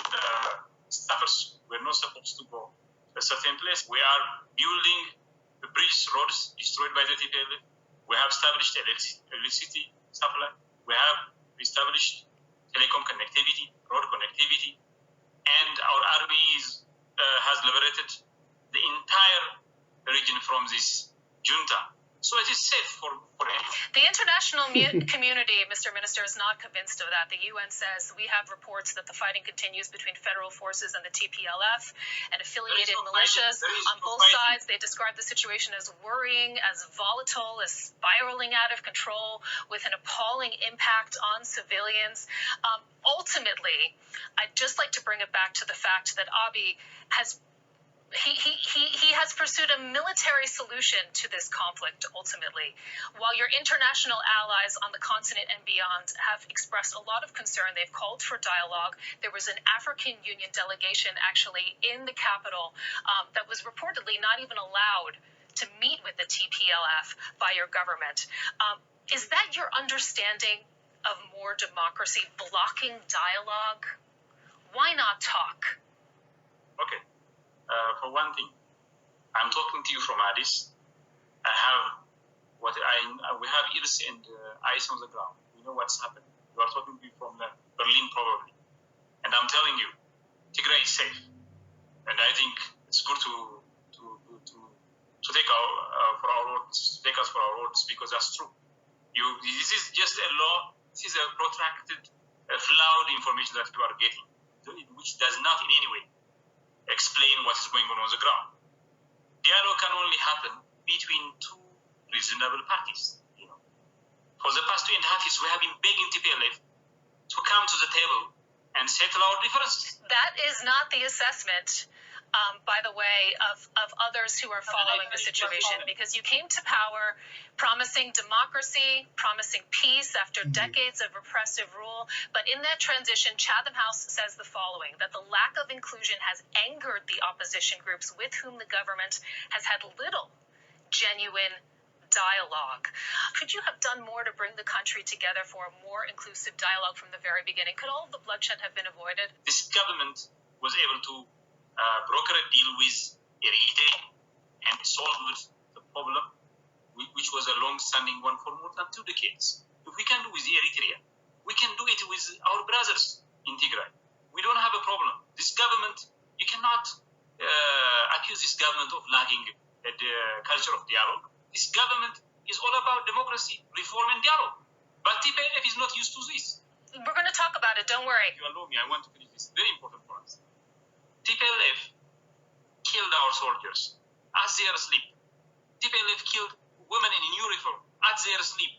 staffers were not supposed to go to a certain place. We are building the bridge roads destroyed by the TPLF. We have established electricity supply. We have established telecom connectivity, road connectivity, and our armies has liberated the entire region from this junta. So it is safe for anyone. The international community, Mr. Minister, is not convinced of that. The UN says we have reports that the fighting continues between federal forces and the TPLF and affiliated militias on both sides. They describe the situation as worrying, as volatile, as spiraling out of control, with an appalling impact on civilians. Ultimately, I'd just like to bring it back to the fact that Abiy has He has pursued a military solution to this conflict ultimately. While your international allies on the continent and beyond have expressed a lot of concern, they've called for dialogue. There was an African Union delegation actually in the capital that was reportedly not even allowed to meet with the TPLF by your government. Is that your understanding of more democracy, blocking dialogue? Why not talk? Okay. For one thing, I'm talking to you from Addis. I have we have ears and eyes on the ground. We know what's happening. You are talking to me from Berlin, probably, and I'm telling you, Tigray is safe, and I think it's good to take take us for our words, because that's true. This is just a law. This is a protracted, flawed information that you are getting, which does not in any way explain what is going on the ground. Dialogue can only happen between two reasonable parties. For the past 2.5 years, we have been begging TPLF to come to the table and settle our differences. That is not the assessment, by the way, of others who are following the situation, because you came to power promising democracy, promising peace after decades of repressive rule. But in that transition, Chatham House says the following, that the lack of inclusion has angered the opposition groups with whom the government has had little genuine dialogue. Could you have done more to bring the country together for a more inclusive dialogue from the very beginning? Could all of the bloodshed have been avoided? This government was able to broker a deal with Eritrea and solve the problem, which was a long-standing one for more than 2 decades. If we can do with Eritrea, we can do it with our brothers in Tigray. We don't have a problem. This government, you cannot accuse this government of lacking the culture of dialogue. This government is all about democracy, reform, and dialogue. But TPLF is not used to this. We're going to talk about it, don't worry. If you allow me, I want to finish this. Very important for us. TPLF killed our soldiers as they are asleep. TPLF killed women in uniform as they are asleep.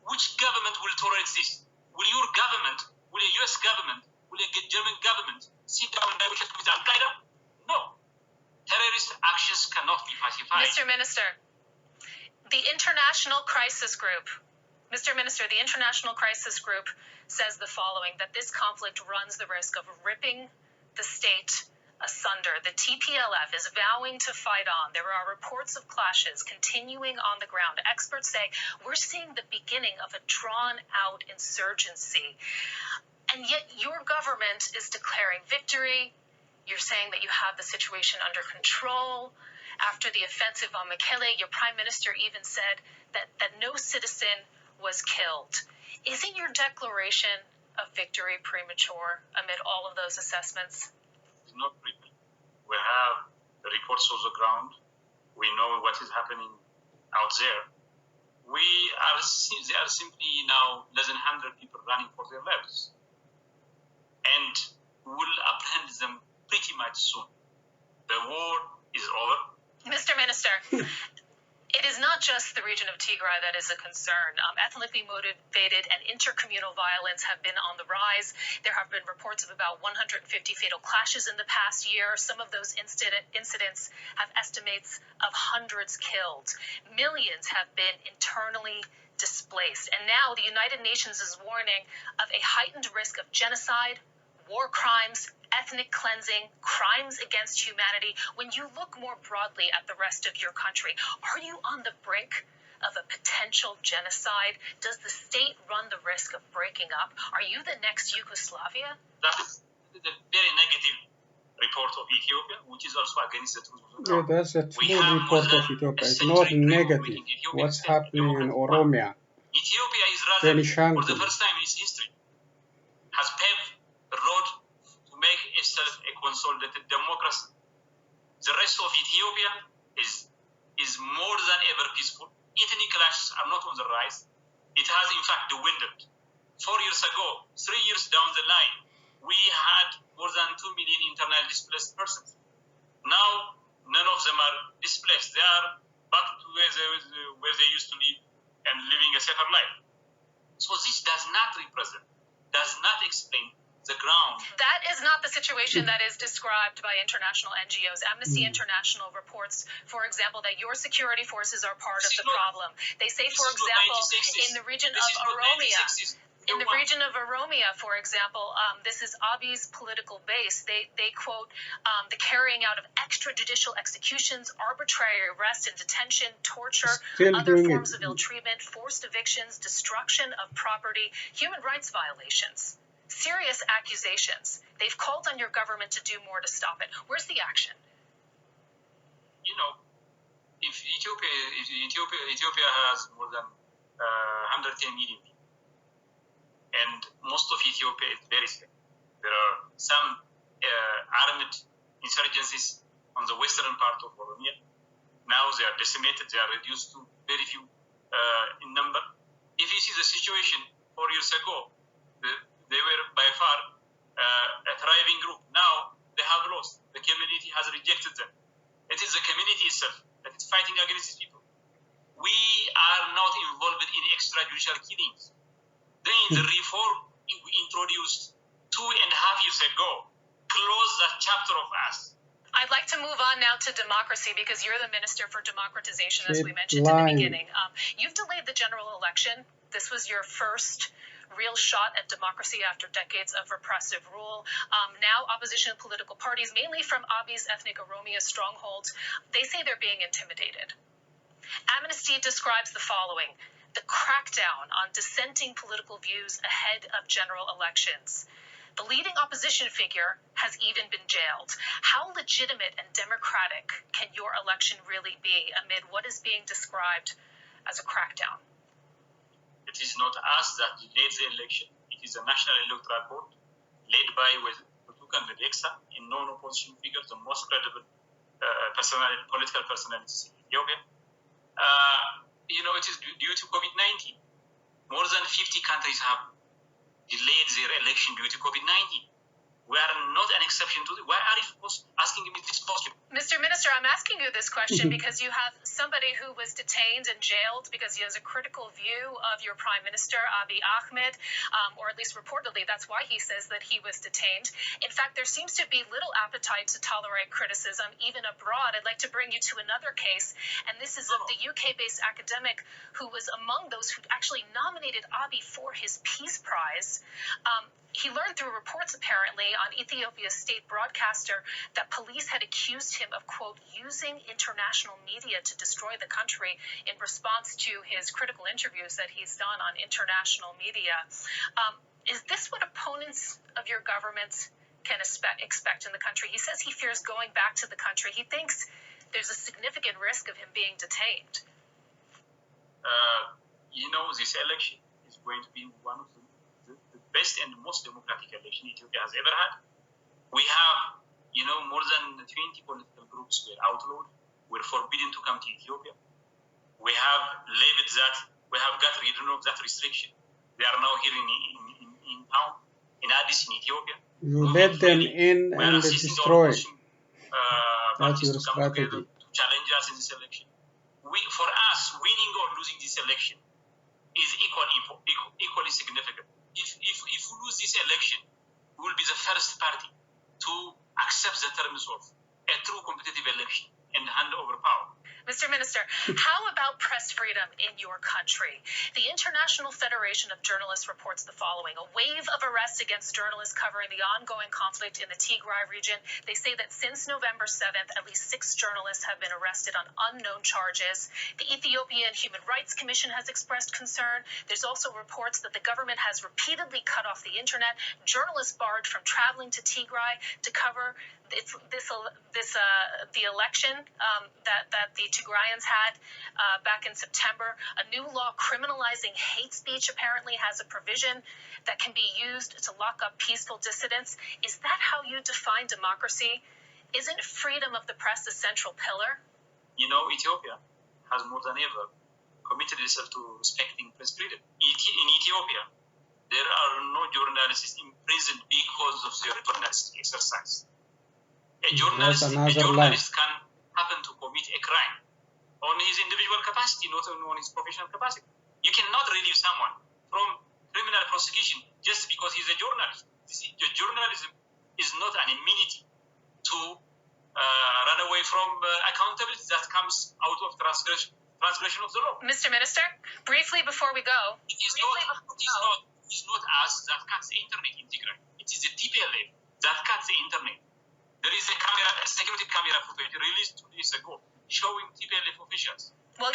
Which government will tolerate this? Will your government, will a US government, will a German government sit down and negotiate with Al-Qaeda? No. Terrorist actions cannot be pacified. Mr. Minister, the International Crisis Group, Mr. Minister, the International Crisis Group says the following, that this conflict runs the risk of ripping the state asunder. The TPLF is vowing to fight on. There are reports of clashes continuing on the ground. Experts say we're seeing the beginning of a drawn-out insurgency. And yet your government is declaring victory. You're saying that you have the situation under control. After the offensive on Mekele, your prime minister even said that no citizen was killed. Isn't your declaration of victory premature amid all of those assessments? It's not premature. We have the reports on the ground. We know what is happening out there. They are simply now less than 100 people running for their lives. And we will apprehend them pretty much soon. The war is over. Mr. Minister, it is not just the region of Tigray that is a concern. Ethnically motivated and intercommunal violence have been on the rise. There have been reports of about 150 fatal clashes in the past year. Some of those incidents have estimates of hundreds killed. Millions have been internally displaced. And now the United Nations is warning of a heightened risk of genocide, war crimes, ethnic cleansing, crimes against humanity. When you look more broadly at the rest of your country, are you on the brink of a potential genocide? Does the state run the risk of breaking up? Are you the next Yugoslavia? That is the very negative report of Ethiopia, which is also against the truth. Yeah, that's a true report of Ethiopia. It's not negative. What's happening in Oromia? Ethiopia is rather, for the first time in its history, has paved the road to make itself a consolidated democracy. The rest of Ethiopia is more than ever peaceful. Ethnic clashes are not on the rise. It has, in fact, dwindled. 4 years ago, 3 years down the line, we had more than 2 million internally displaced persons. Now, none of them are displaced. They are back to where they used to live and living a safer life. So this does not represent, does not explain the ground. That is not the situation that is described by international NGOs. Amnesty International reports, for example, that your security forces are part of the problem. They say, for example, in the region of Oromia, for example, this is Abiy's political base. They quote the carrying out of extrajudicial executions, arbitrary arrest and detention, torture, other forms of ill treatment, forced evictions, destruction of property, human rights violations. Serious accusations. They've called on your government to do more to stop it. Where's the action? You know, if Ethiopia has more than 110 million people, and most of Ethiopia is very small. There are some armed insurgencies on the western part of Oromia. Now they are decimated. They are reduced to very few in number. If you see the situation 4 years ago, they were by far a thriving group. Now they have lost. The community has rejected them. It is the community itself that is fighting against these people. We are not involved in extrajudicial killings. Then the reform we introduced 2.5 years ago closed that chapter of us. I'd like to move on now to democracy because you're the Minister for Democratization, as we mentioned in the beginning. You've delayed the general election. This was your first real shot at democracy after decades of repressive rule. Now opposition political parties, mainly from Abiy's ethnic Oromia strongholds, they say they're being intimidated. Amnesty describes the following: the crackdown on dissenting political views ahead of general elections. The leading opposition figure has even been jailed. How legitimate and democratic can your election really be amid what is being described as a crackdown? It is not us that delayed the election. It is the National Electoral Board, led by Tukan Medexa, a non-opposition figure, the most credible political personalities in Ethiopia. It is due to COVID-19. More than 50 countries have delayed their election due to COVID-19. We are not an exception to this. Why are you asking me this question? Mr. Minister, I'm asking you this question because you have somebody who was detained and jailed because he has a critical view of your Prime Minister, Abiy Ahmed, or at least reportedly, that's why he says that he was detained. In fact, there seems to be little appetite to tolerate criticism, even abroad. I'd like to bring you to another case, and this is of the UK-based academic who was among those who actually nominated Abiy for his Peace Prize. He learned through reports, apparently, on Ethiopia's state broadcaster that police had accused him of, quote, using international media to destroy the country in response to his critical interviews that he's done on international media. Is this what opponents of your government can expect in the country? He says he fears going back to the country. He thinks there's a significant risk of him being detained. This election is going to be one of the best and most democratic election Ethiopia has ever had. We have, more than 20 political groups were outlawed, were forbidden to come to Ethiopia. We have levied that, we have got rid of that restriction. They are now here in town, in Addis, in Ethiopia. You let them in and destroy. That's your strategy. To challenge us in this election. For us, winning or losing this election is equally significant. If we lose this election, we will be the first party to accept the terms of a true competitive election and hand over power. Mr. Minister, how about press freedom in your country? The International Federation of Journalists reports the following: a wave of arrests against journalists covering the ongoing conflict in the Tigray region. They say that since November 7th, at least 6 journalists have been arrested on unknown charges. The Ethiopian Human Rights Commission has expressed concern. There's also reports that the government has repeatedly cut off the internet, journalists barred from traveling to Tigray to cover the election that the Tigrayans had back in September. A new law criminalizing hate speech apparently has a provision that can be used to lock up peaceful dissidents. Is that how you define democracy? Isn't freedom of the press a central pillar? Ethiopia has more than ever committed itself to respecting press freedom. In Ethiopia, there are no journalists imprisoned because of their journalistic exercise. A journalist can happen to commit a crime on his individual capacity, not on his professional capacity. You cannot relieve someone from criminal prosecution just because he's a journalist. Journalism is not an immunity to run away from accountability that comes out of transgression of the law. Mr. Minister, briefly before we go. It is not us that cuts the internet integrally. It is the TPLF that cuts the internet. There is a security camera footage released 2 days ago showing TPLF officials. Well,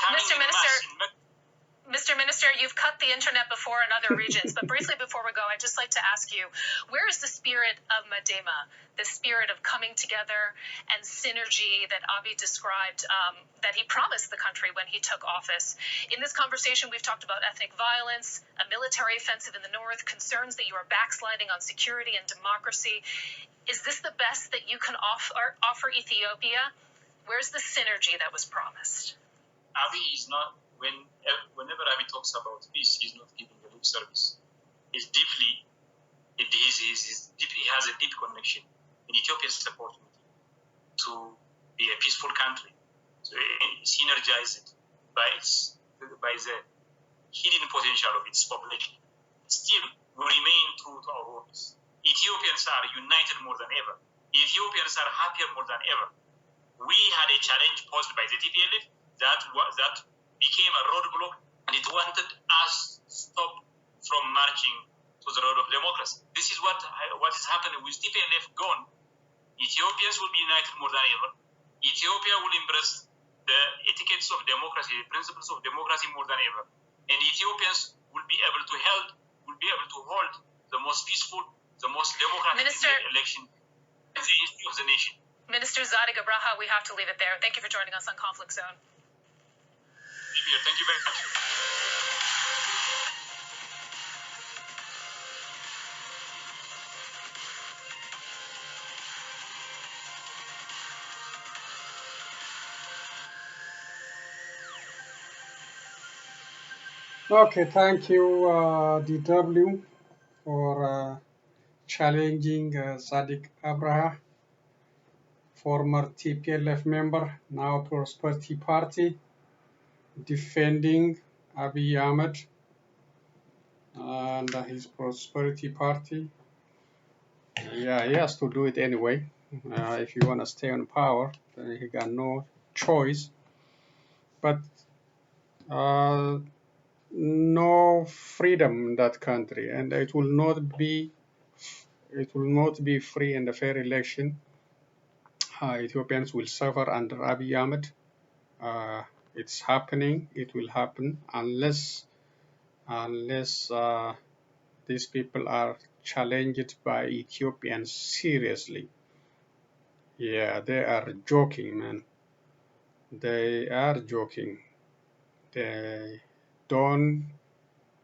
Mr. Minister, you've cut the internet before in other regions, but briefly before we go, I'd just like to ask you, where is the spirit of Madema, the spirit of coming together and synergy that Abiy described, that he promised the country when he took office? In this conversation, we've talked about ethnic violence, a military offensive in the north, concerns that you are backsliding on security and democracy. Is this the best that you can offer Ethiopia? Where's the synergy that was promised? Abiy is not... Whenever Abiy talks about peace, he's not giving a lip service. He has a deep connection in Ethiopia's support to be a peaceful country. So it's energized by the hidden potential of its population. Still, we remain true to our roots. Ethiopians are united more than ever. Ethiopians are happier more than ever. We had a challenge posed by the TPLF that became a roadblock, and it wanted us to stop from marching to the road of democracy. This is what is happening with TPLF gone. Ethiopians will be united more than ever. Ethiopia will embrace the etiquettes of democracy, the principles of democracy more than ever. And Ethiopians will be able to hold the most peaceful, the most democratic election in the history of the nation. Minister Sadik Abraha, we have to leave it there. Thank you for joining us on Conflict Zone. Thank you very much. Okay, thank you, DW, for challenging Sadik Abraha, former TPLF member, now Prosperity Party, defending Abiy Ahmed and his Prosperity Party. Yeah, he has to do it anyway. If you want to stay on power, then he got no choice. But no freedom in that country, and it will not be free and a fair election. Ethiopians will suffer under Abiy Ahmed. It's happening. It will happen unless these people are challenged by Ethiopians seriously. Yeah, they are joking, man. They are joking. They don't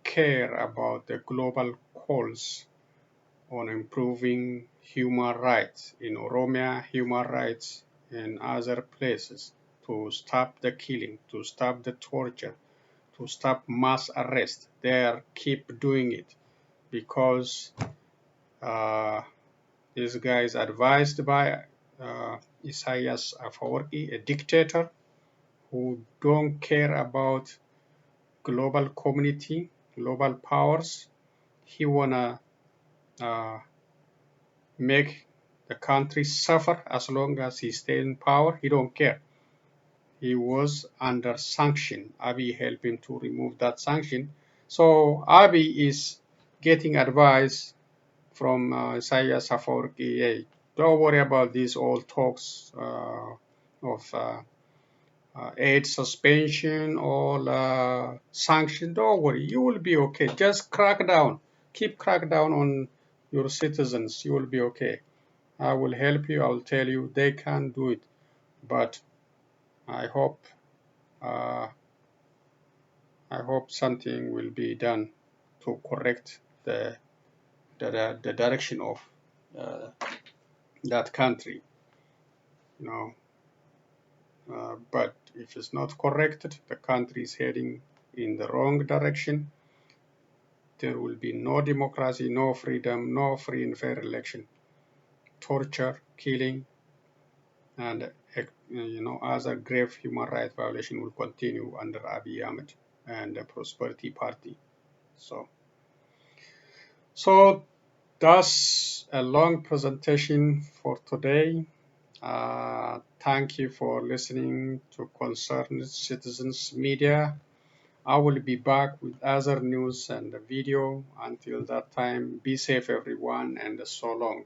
care about the global calls on improving human rights in Oromia, human rights in other places, to stop the killing, to stop the torture, to stop mass arrest. They keep doing it because this guy is advised by Isaias Afwerki, a dictator who don't care about global community, global powers. He wanna make the country suffer as long as he stays in power. He don't care. He was under sanction. Abiy helped him to remove that sanction. So Abiy is getting advice from Isaias Afwerki. Hey, don't worry about these old talks of aid suspension or sanction. Don't worry, you will be okay. Just crack down. Keep crack down on your citizens. You will be okay. I will help you. I will tell you they can do it. But I hope something will be done to correct the direction of that country. You know, but if it's not corrected, the country is heading in the wrong direction. There will be no democracy, no freedom, no free and fair election. Torture, killing, and other grave human rights violation will continue under Abiy Ahmed and the Prosperity Party. So That's a long presentation for today. Thank you for listening to Concerned Citizens Media. I will be back with other news and video. Until that time, be safe everyone, and so long.